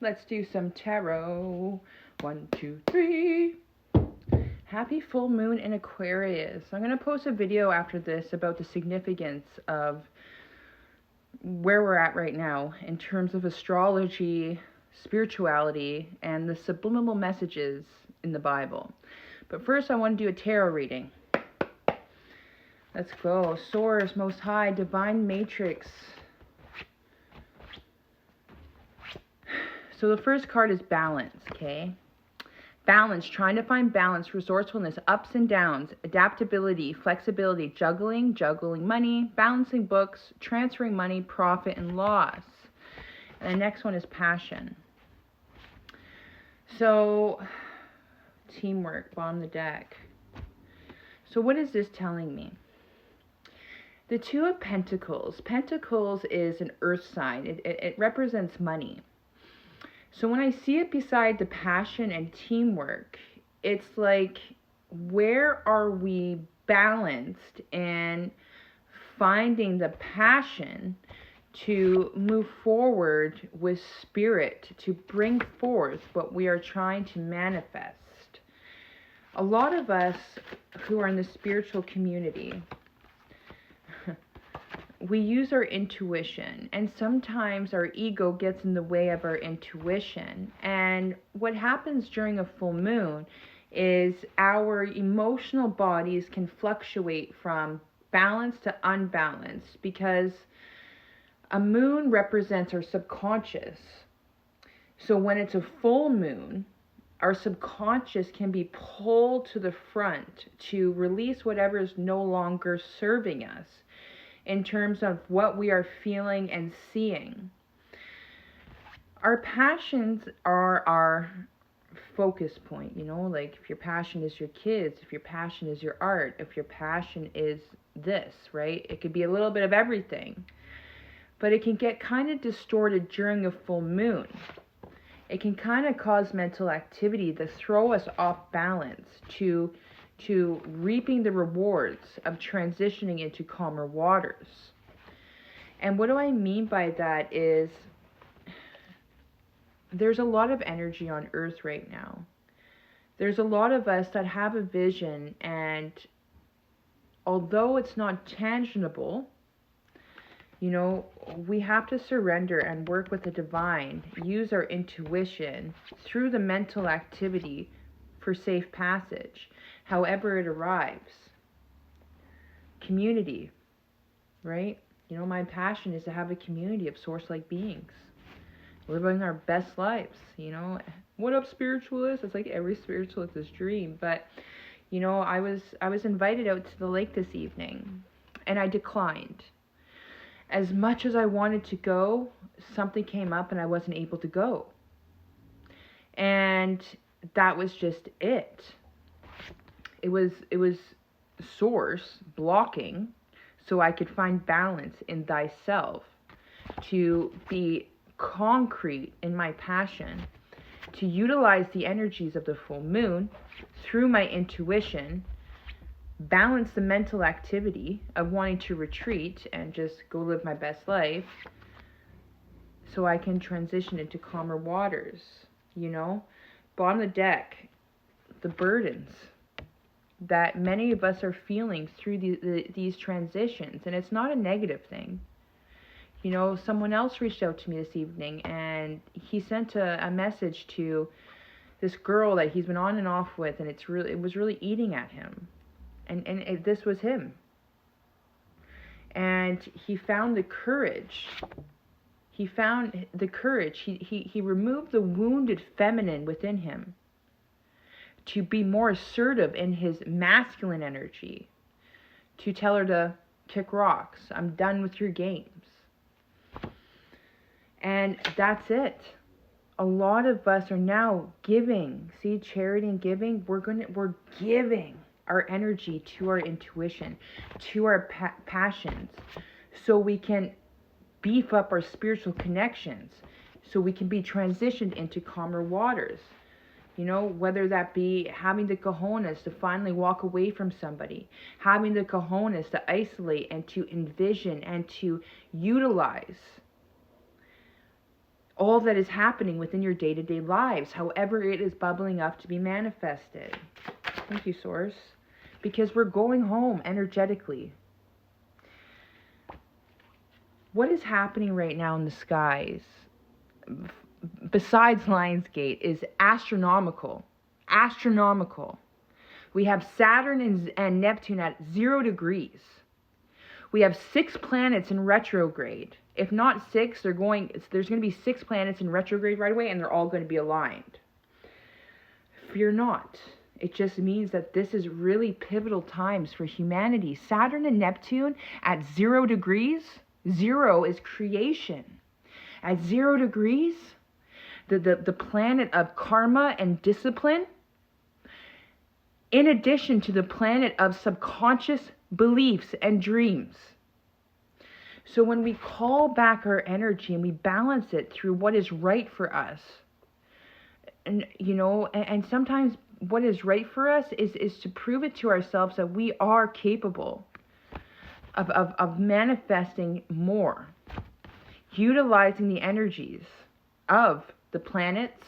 Let's do some tarot. 1, 2, 3. Happy full moon in Aquarius. I'm going to post a video after this about the significance of where we're at right now in terms of astrology, spirituality, and the subliminal messages in the Bible. But first, I want to do a tarot reading. Let's go. Source, Most High, Divine Matrix. So the first card is balance, okay? Balance, trying to find balance, resourcefulness, ups and downs, adaptability, flexibility, juggling money, balancing books, transferring money, profit and loss. And the next one is passion. So, teamwork, bottom of the deck. So what is this telling me? The Two of Pentacles. Pentacles is an earth sign. It represents money. So when I see it beside the passion and teamwork, it's like, where are we balanced in finding the passion to move forward with spirit, to bring forth what we are trying to manifest? A lot of us who are in the spiritual community, we use our intuition, and sometimes our ego gets in the way of our intuition. And what happens during a full moon is our emotional bodies can fluctuate from balance to unbalanced, because a moon represents our subconscious. So when it's a full moon, our subconscious can be pulled to the front to release whatever is no longer serving us in terms of what we are feeling and seeing. Our passions are our focus point, like if your passion is your kids, if your passion is your art, if your passion is this, right? It could be a little bit of everything. But it can get kind of distorted during a full moon. It can kind of cause mental activity to throw us off balance, to reaping the rewards of transitioning into calmer waters. And what do I mean by that is, there's a lot of energy on Earth right now. There's a lot of us that have a vision, and although it's not tangible, we have to surrender and work with the divine, use our intuition through the mental activity for safe passage, however it arrives. Community, right? My passion is to have a community of source-like beings, living our best lives. What up, spiritualists? It's like every spiritualist's dream. But I was invited out to the lake this evening, and I declined. As much as I wanted to go, something came up and I wasn't able to go. And that was just it. It was source blocking so I could find balance in thyself, to be concrete in my passion, to utilize the energies of the full moon through my intuition, balance the mental activity of wanting to retreat and just go live my best life, so I can transition into calmer waters. Bottom of the deck, the burdens that many of us are feeling through these transitions. And it's not a negative thing. Someone else reached out to me this evening, and he sent a message to this girl that he's been on and off with, and it was really eating at him. And this was him. And he found the courage. He removed the wounded feminine within him to be more assertive in his masculine energy, to tell her to kick rocks. I'm done with your games. And that's it. A lot of us are now giving. See, charity and giving. We're giving our energy to our intuition, to our passions, so we can beef up our spiritual connections, so we can be transitioned into calmer waters. Whether that be having the cojones to finally walk away from somebody, having the cojones to isolate and to envision and to utilize all that is happening within your day-to-day lives, however it is bubbling up to be manifested. Thank you, Source. Because we're going home energetically. What is happening right now in the skies, besides Lionsgate, is astronomical. Astronomical. We have Saturn and Neptune at 0 degrees. We have 6 planets in retrograde. If not 6, there's going to be 6 planets in retrograde right away, and they're all going to be aligned. Fear not. It just means that this is really pivotal times for humanity. Saturn and Neptune at 0 degrees. 0 is creation. At 0 degrees, the planet of karma and discipline, in addition to the planet of subconscious beliefs and dreams. So when we call back our energy and we balance it through what is right for us, and and sometimes what is right for us is to prove it to ourselves that we are capable of manifesting more, utilizing the energies of the planets,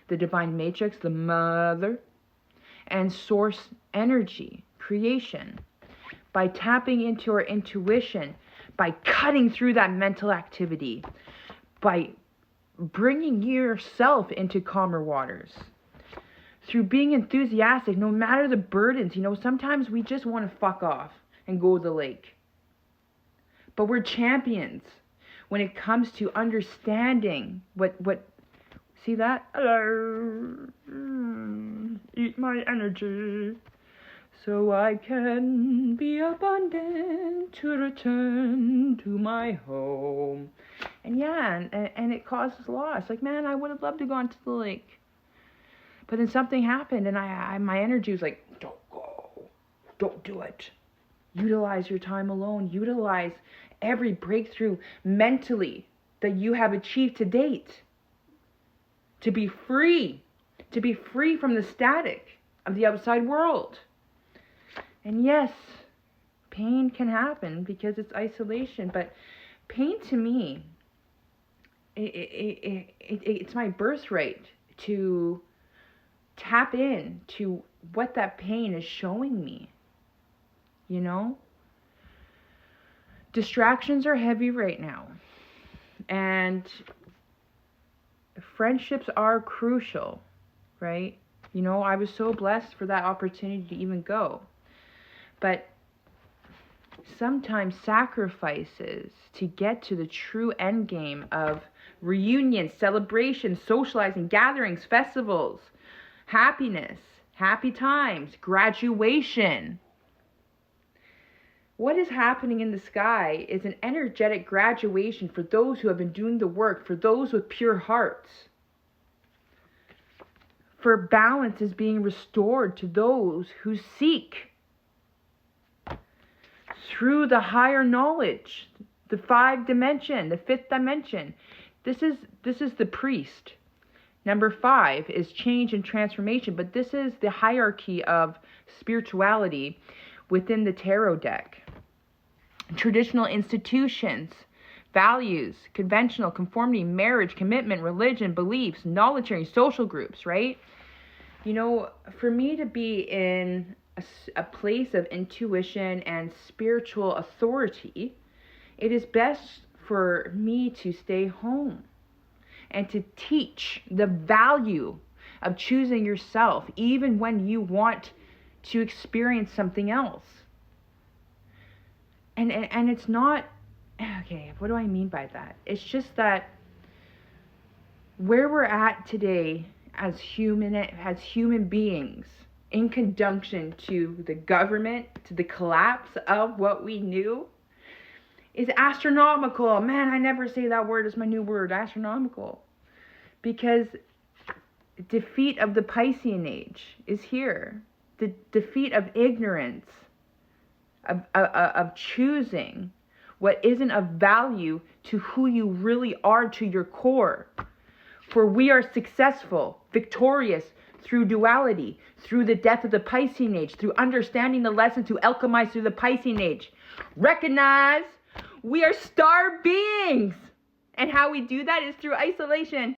the divine matrix, the mother, and source energy, creation, by tapping into our intuition, by cutting through that mental activity, by bringing yourself into calmer waters, through being enthusiastic, no matter the burdens. Sometimes we just want to fuck off and go to the lake. But we're champions when it comes to understanding what see that? Hello. Eat my energy so I can be abundant to return to my home. And and it causes loss. Like, man, I would have loved to go on to the lake. But then something happened, and my energy was like, don't go. Don't do it. Utilize your time alone. Utilize every breakthrough mentally that you have achieved to date. To be free from the static of the outside world. And yes, pain can happen because it's isolation, but pain to me, it's my birthright to tap in to what that pain is showing me. Distractions are heavy right now, and friendships are crucial, right? I was so blessed for that opportunity to even go. But sometimes sacrifices to get to the true end game of reunions, celebrations, socializing, gatherings, festivals, happiness, happy times, graduation. What is happening in the sky is an energetic graduation for those who have been doing the work, for those with pure hearts. For balance is being restored to those who seek through the higher knowledge, the 5th dimension, the 5th dimension. This is the priest. Number 5 is change and transformation, but this is the hierarchy of spirituality within the tarot deck. Traditional institutions, values, conventional, conformity, marriage, commitment, religion, beliefs, knowledge sharing, social groups, right? For me to be in a place of intuition and spiritual authority, it is best for me to stay home and to teach the value of choosing yourself, even when you want to experience something else. And it's not, okay, what do I mean by that? It's just that where we're at today as human beings, in conjunction to the government, to the collapse of what we knew, is astronomical. Man, I never say that word. It's my new word, astronomical. Because defeat of the Piscean age is here. The defeat of ignorance, of choosing what isn't of value to who you really are, to your core. For we are successful, victorious through duality, through the death of the Piscean age, through understanding the lesson to alchemize through the Piscean age. Recognize we are star beings, And how we do that is through isolation.